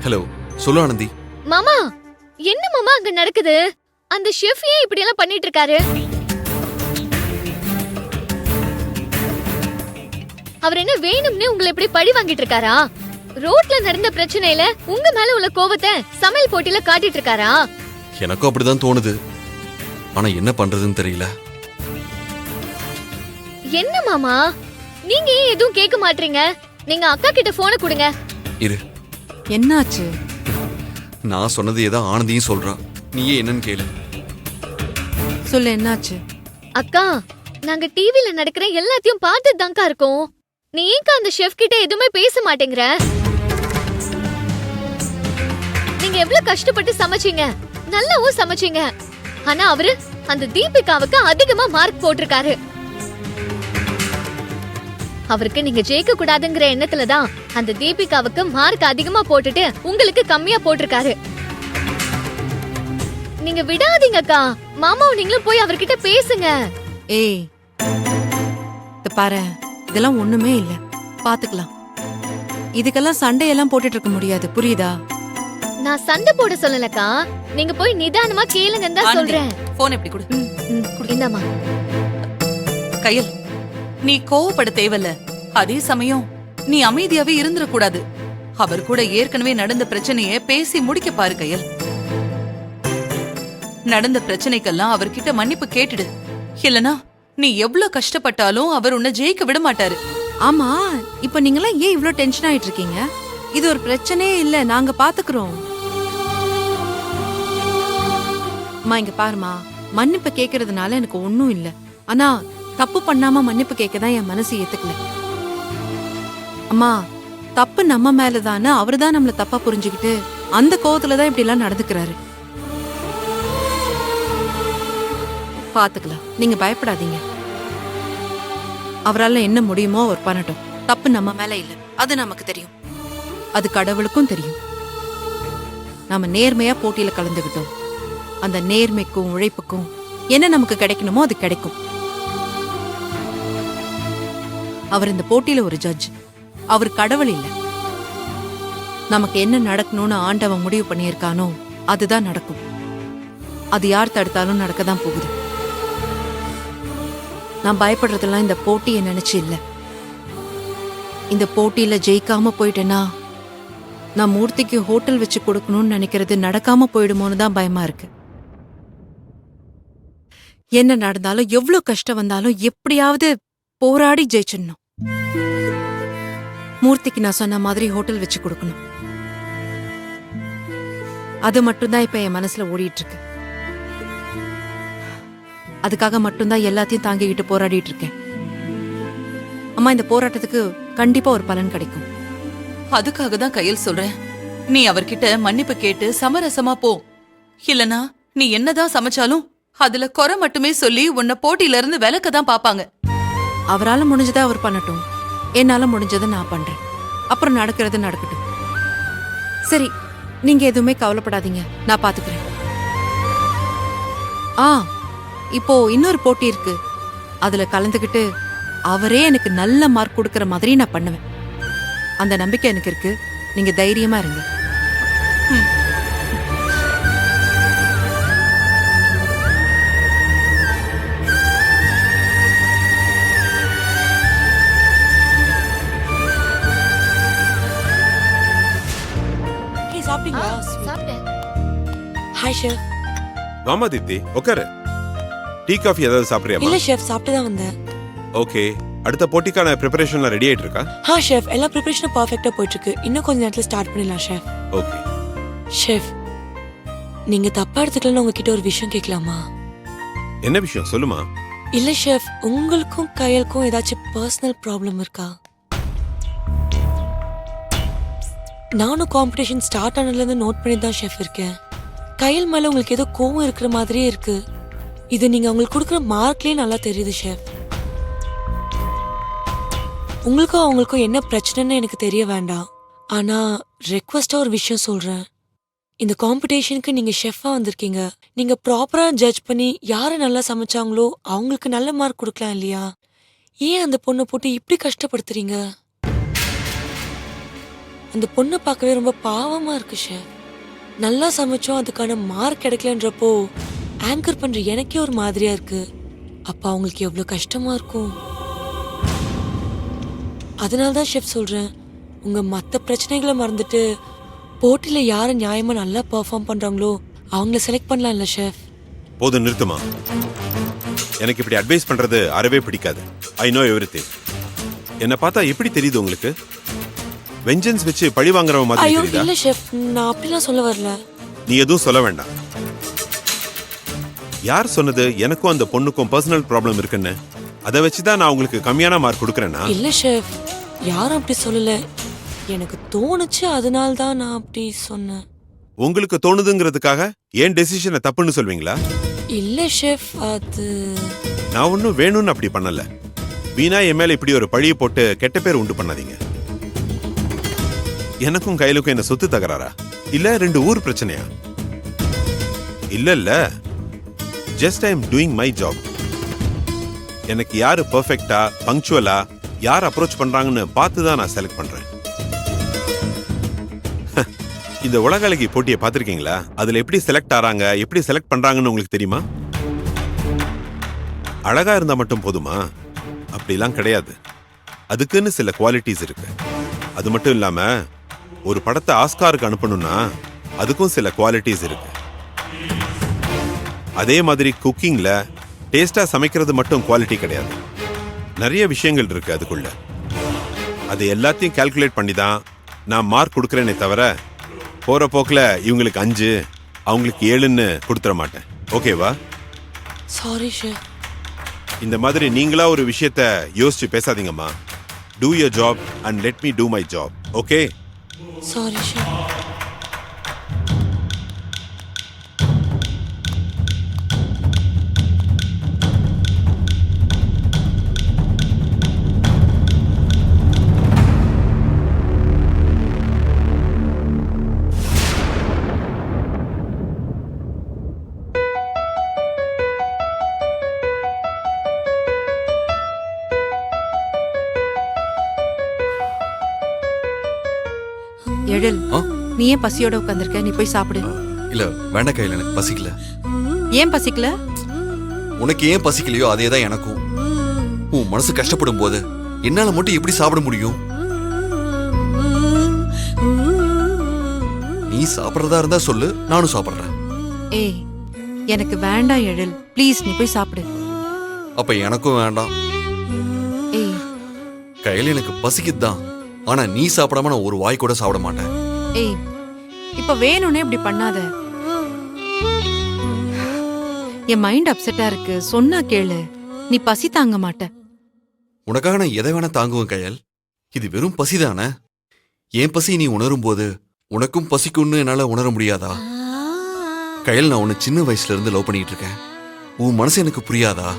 Hello, சொல்லு ஆனந்தி. மாமா, என்ன மாமா அங்க நடக்குது? அந்த ஷெஃப் ஏன் இப்படி எல்லாம் பண்ணிட்டு இருக்காரு? அவர் என்ன வேணும்னே உங்களை இப்படி பழி வாங்கிட்டு இருக்காரா? ரோட்ல நடந்த பிரச்சனையில உங்க மேல உள்ள கோவத்தை சமையல் போட்டியில காட்டிட்டு இருக்காரா? எனக்கும் அப்படிதான் தோணுது. ஆனா என்ன பண்றதுன்னு தெரியல. என்ன மாமா, நீங்க ஏன் எதுவும் கேட்க மாட்டீங்க? நீங்க அக்கா கிட்ட போனை கொடுங்க. இரு, என்னாச்சு? நான் சொன்னது ஏதோ ஆனந்தியும் சொல்றா. நீயே என்னன்னு கேளு. சொல்லு, என்னாச்சு? அக்கா, நாங்க டிவில நடக்கிற எல்லாத்தையும் பார்த்துட்டு தான்க்கா இருக்கோம். நீ ஏன்க்கா அந்த ஷெஃப் கிட்ட எதுவுமே பேச மாட்டேங்கிற? நீங்க எவ்வளவு கஷ்டப்பட்டு சமைச்சீங்க, நல்லாவும் சமைச்சீங்க. ஆனா அவரு அந்த தீபிகாவுக்கு அதிகமா மார்க் போட்டிருக்காரு. அவருக்கு நீங்க ஜெயிக்க கூடாதுங்கிற எண்ணத்துலதான் அந்த தீபிகாவுக்கு மார்க் அதிகமா போட்டுட்டு உங்களுக்கு கம்மியா போட்டிருக்காரு. நீங்க விடாதீங்கக்கா. மாமாவும் நீங்களும் போய் அவர்கிட்ட பேசுங்க. ஏய், பாரு, இதெல்லாம் ஒண்ணுமே இல்ல, பாத்துக்கலாம். இதுக்கெல்லாம் சண்டையெல்லாம் போட்டுட்டு இருக்க முடியாது, புரியுதா? நான் சண்டை போட சொல்லலக்கா, நீங்க போய் நிதானமா கேளுங்கன்னு தான் சொல்றேன். போன் எப்படி கொடு. இந்தாமா. கையல், நீ கோவப்பட தேவையில்ல. அதே சமயம் நீ அமைதியாவே இருந்துட கூடாது. அவர் கூட ஏற்கனவே நடந்த பிரச்சனைய பேசி முடிக்க பாரு கையல். நடந்த பிரச்சனைக்கெல்லாம் அவர்கிட்ட மன்னிப்பு கேட்டுடு. இல்லனா நீ எவ்வளவு கஷ்டப்பட்டாலும் அவர் உன்னை ஜெயிக்க விட மாட்டாரு. ஆமா, இப்ப நீங்களாம் ஏன் இவ்ளோ டென்ஷன் ஆயிட்டு இருக்கீங்க? இது ஒரு பிரச்சனையே இல்ல, நாங்க பாத்துக்கிறோம். அம்மா, இங்க பாருமா, மன்னிப்பு கேக்குறதுனால எனக்கு ஒண்ணும் இல்ல. ஆனா தப்பு பண்ணாம மன்னிப்பு கேட்கதான் என் மனசு ஏத்துக்கல. அம்மா, தப்பு நம்ம மேலதானே, அவருதான் நம்மள தப்பா புரிஞ்சுக்கிட்டு அந்த கோவத்துலதான் இப்படி எல்லாம் நடந்துக்கிறாரு. பாத்துக்கலாம், நீங்க பயப்படாதீங்க. அவரால என்ன முடியுமோ அவர் பண்ணட்டும். தப்பு நம்ம மேல இல்ல, அது நமக்கு தெரியும், அது கடவுளுக்கும் தெரியும். நாம நேர்மையா போட்டியில கலந்துகிட்டோம். அந்த நேர்மைக்கும் உழைப்புக்கும் என்ன நமக்கு கிடைக்கணுமோ அது கிடைக்கும். அவர் இந்த போட்டியில ஒரு ஜட்ஜ், அவர் கடவுள் இல்ல. நமக்கு என்ன நடக்கணும்னு ஆண்டவன் முடிவு பண்ணியிருக்கானோ அதுதான் நடக்கும். அது யார் தடுத்தாலும் நடக்கதான் போகுது. நான் பயப்படுறதெல்லாம் இந்த போட்டியை நினைச்சு இல்ல. இந்த போட்டியில ஜெயிக்காம போயிட்டேன்னா நான் மூர்த்திக்கு ஹோட்டல் வச்சு கொடுக்கணும்னு நினைக்கிறது நடக்காம போயிடுமோன்னு தான் பயமா இருக்கு. என்ன நடந்தாலும் எவ்வளவு கஷ்டம் வந்தாலும் எப்படியாவது போராடி ஜெயிச்சிடணும். மூர்த்திக்கு நான் சொன்ன மாதிரி ஹோட்டல் வச்சு கொடுக்கணும். அது மட்டும்தான் இப்ப என் மனசுல ஓடிட்டு இருக்கு. அதுக்காக மட்டும்தான் எல்லாத்தையும் தாங்கிக்கிட்டு போராடிட்டு இருக்கேன். அம்மா, இந்த போராட்டத்துக்கு கண்டிப்பா ஒரு பலன் கிடைக்கும். அதுக்காக தான் கையல் சொல்றேன், நீ அவர்கிட்ட மன்னிப்பு கேட்டு சமரசமா போ. இல்லனா நீ என்னதான் சமைச்சாலும் அதுல குறை மட்டுமே சொல்லி உன்னை போட்டியில இருந்து விலக்க தான் பாப்பாங்க. அவரால முடிஞ்சதை அவர் பண்ணட்டும், என்னால முடிஞ்சதை நான் பண்றேன். அப்புறம் நடக்கிறது நடக்கட்டும். சரி, நீங்க எதுவுமே கவலைப்படாதீங்க, நான் பாத்துக்கிறேன். இப்போ இன்னொரு போட்டி இருக்கு, அதுல கலந்துகிட்டு அவரே எனக்கு நல்ல மார்க் கொடுக்கற மாதிரி நான் பண்ணுவேன். அந்த நம்பிக்கை எனக்கு இருக்கு. நீங்க தைரியமா இருங்க. சாப்பிட்டேன். Hi chef. வாமா தீப்தி, உட்காரு. டீ காஃபி ஏதாவது சாப்பிடுறியாமா? இல்ல ஷெஃப், சாப்பிட்டு தான் வந்தேன். ஓகே, அடுத்த போட்டிக்கான ப்ரிப்பரேஷன்லாம் ரெடி ஆயிட்டு இருக்கா? ஷெஃப், எல்லா ப்ரிப்பரேஷனும் பர்ஃபெக்ட்டா போயிட்டு இருக்கு. இன்னும் கொஞ்ச நேரத்துல ஸ்டார்ட் பண்ணிடலாம் ஷெஃப். ஓகே. ஷெஃப், நீங்க தப்பா எடுத்துக்கலன்னு உங்ககிட்ட ஒரு விஷயம் கேட்கலாமா? என்ன விஷயம் சொல்லுமா? இல்ல ஷெஃப், உங்களுக்கும் கையலுக்கும் ஏதாச்சும் பர்சனல் ப்ராப்ளம் இருக்கா? நானும் காம்படிஷன் ஸ்டார்ட் ஆனதுல இருந்து நோட் பண்ணி தான் ஷெஃப் இருக்கேன். கையல் மேல உங்களுக்கு ஏதோ கோவம் இருக்கிற மாதிரியே இருக்கு. இது நீங்க உங்களுக்கு கொடுக்குற மார்க்லயே நல்லா தெரியுது ஷெஃப். உங்களுக்கும் அவங்களுக்கும் என்ன பிரச்சனைன்னு எனக்கு தெரிய வேண்டாம். ஆனா ரெக்வஸ்டா ஒரு விஷயம் சொல்றேன். இந்த காம்படிஷனுக்கு நீங்க ஷெஃபா வந்திருக்கீங்க. நீங்க ப்ராப்பரா ஜட்ஜ் பண்ணி யாரு நல்லா சமைச்சாங்களோ அவங்களுக்கு நல்ல மார்க் கொடுக்கலாம் இல்லையா? ஏன் அந்த பொண்ணை போட்டு இப்படி கஷ்டப்படுத்துறீங்க? அந்த பொண்ணை பார்க்கவே ரொம்ப பாவமா இருக்கு ஷெஃப். நல்லா சமைச்சோம், அதுக்கான மார்க் கிடைக்கலன்றப்போ ஆங்கர் பண்ற எனக்கே ஒரு மாதிரியா இருக்கு. அப்ப அவங்களுக்கு எவ்வளவு கஷ்டமா இருக்கும். அதனால தான் ஷெஃப் சொல்றேன், உங்க மத்த பிரச்சனைகளை மறந்துட்டு போட்டியில யாரை நியாயமா நல்லா பெர்ஃபார்ம் பண்றாங்களோ அவங்கள செலக்ட் பண்ணலாம்ல ஷெஃப். போதும் நிறுத்துமா. எனக்கு இப்படி அட்வைஸ் பண்றது அறவே பிடிக்காது. I know everything. என்ன பார்த்தா எப்படி தெரியுது உங்களுக்கு? வெஞ்சன்ஸ் வச்சு பழி வாங்குறவ மாதிரி ஐயோ தெரியுதா? இல்ல ஷெஃப், நான் அப்படிலாம் சொல்ல வரல. நீ எதுவும் சொல்ல வேண்டாம். யார் சொன்னது எனக்கும் அந்த பொண்ணுக்கும் பர்சனல் ப்ராப்ளம் இருக்குன்னு? அதை வச்சுதான் நான் உங்களுக்கு கம்மியான மார்க் கொடுக்கறேன்னா? இல்ல ஷெஃப், யாரும் அப்படி சொல்லல. எனக்கு தோணுச்சு, அதனால தான் நான் அப்படி சொன்னேன். உங்களுக்கு தோணுதுங்கிறதுக்காக ஏன் டெசிஷனை தப்புன்னு சொல்வீங்களா? இல்ல ஷெஃப், அது நான் ஒன்னும் வேணும்னு அப்படி பண்ணல. வீணா என் மேல இப்படி ஒரு பழியை போட்டு கெட்ட பேர் உண்டு பண்ணாதீங்க. எனக்கும் கையிலுக்கும் என்ன சொத்து தகராறா? இல்ல 2 ஊர் பிரச்சனையா? இல்ல just I am doing my job. எனக்கு யாரு பெர்ஃபெக்ட்டா பங்க்சுவலா யார் அப்ரோச் பண்றாங்கன்னு பார்த்து தான் நான் செலக்ட் பண்றேன். இந்த உலக அழகி போட்டியை பார்த்திருக்கீங்களா? அதுல எப்படி செலக்ட் ஆறாங்க, எப்படி செலக்ட் பண்றாங்கன்னு உங்களுக்கு தெரியுமா? அழகா இருந்தா மட்டும் போதுமா? அப்படிலாம் கிடையாது. அதுக்குன்னு சில குவாலிட்டிஸ் இருக்கு. அது மட்டும் இல்லாம ஒரு படத்தை ஆஸ்காருக்கு அனுப்பணும்னா அதுக்கும் சில குவாலிட்டிஸ் இருக்கு. அதே மாதிரி குக்கிங்ல டேஸ்டா சமைக்கிறது மட்டும் குவாலிட்டி கிடையாது. நிறைய விஷயங்கள் இருக்கு அதுக்குள்ள. அது எல்லாத்தையும் கால்குலேட் பண்ணி தான் நான் மார்க் கொடுக்கறேனே தவிர போற போக்குல இவங்களுக்கு 5 அவங்களுக்கு 7ன்னு கொடுத்துட மாட்டேன். ஓகேவா? Sorry chef. இந்த மாதிரி நீங்களா ஒரு விஷயத்த யோசிச்சு பேசாதீங்கம்மா. Do your job and let me do my job. Okay? Sorry chef. Ezhil, ஆ? நீ ஏன் பசியோட உட்காந்துருக்க? நீ போய் சாப்பிடு. இல்ல வேண்டாம் கையில், எனக்கு பசிக்கல. ஏன் பசிக்கல? உனக்கு ஏன் பசிக்கலையோ அதே தான் எனக்கும். உன் மனசு கஷ்டப்படும் போது என்னால மட்டும் எப்படி சாப்பிட முடியும்? நீ சாப்பிட்றதா இருந்தா சொல்லு, நானும் சாப்பிட்றேன். ஏய், எனக்கு வேண்டாம் எழில், ப்ளீஸ் நீ போய் சாப்பிடு. அப்ப எனக்கும் வேண்டாம். ஏய் கையில் எனக்கு பசிக்குதுதான், ஆனா நீ சாப்பிடாம நான் ஒரு வாய் கூட சாப்பிட மாட்டேன். ஏய், இப்ப வேணும்னே இப்படி பண்ணாத. என் மைண்ட் அப்செட்டா இருக்கு, சொன்னா கேளு. நீ பசி தாங்க மாட்ட. உனக்காக நான் எதை வேணா தாங்குவேன் கையல். இது வெறும் பசிதானே. என் பசி நீ உணரும் போது உனக்கும் பசிக்கும்னு என்னால உணர முடியாதா? கையல், நான் உன்னை சின்ன வயசுல இருந்து லவ் பண்ணிட்டு இருக்கேன். உன் மனசு எனக்கு புரியாதா?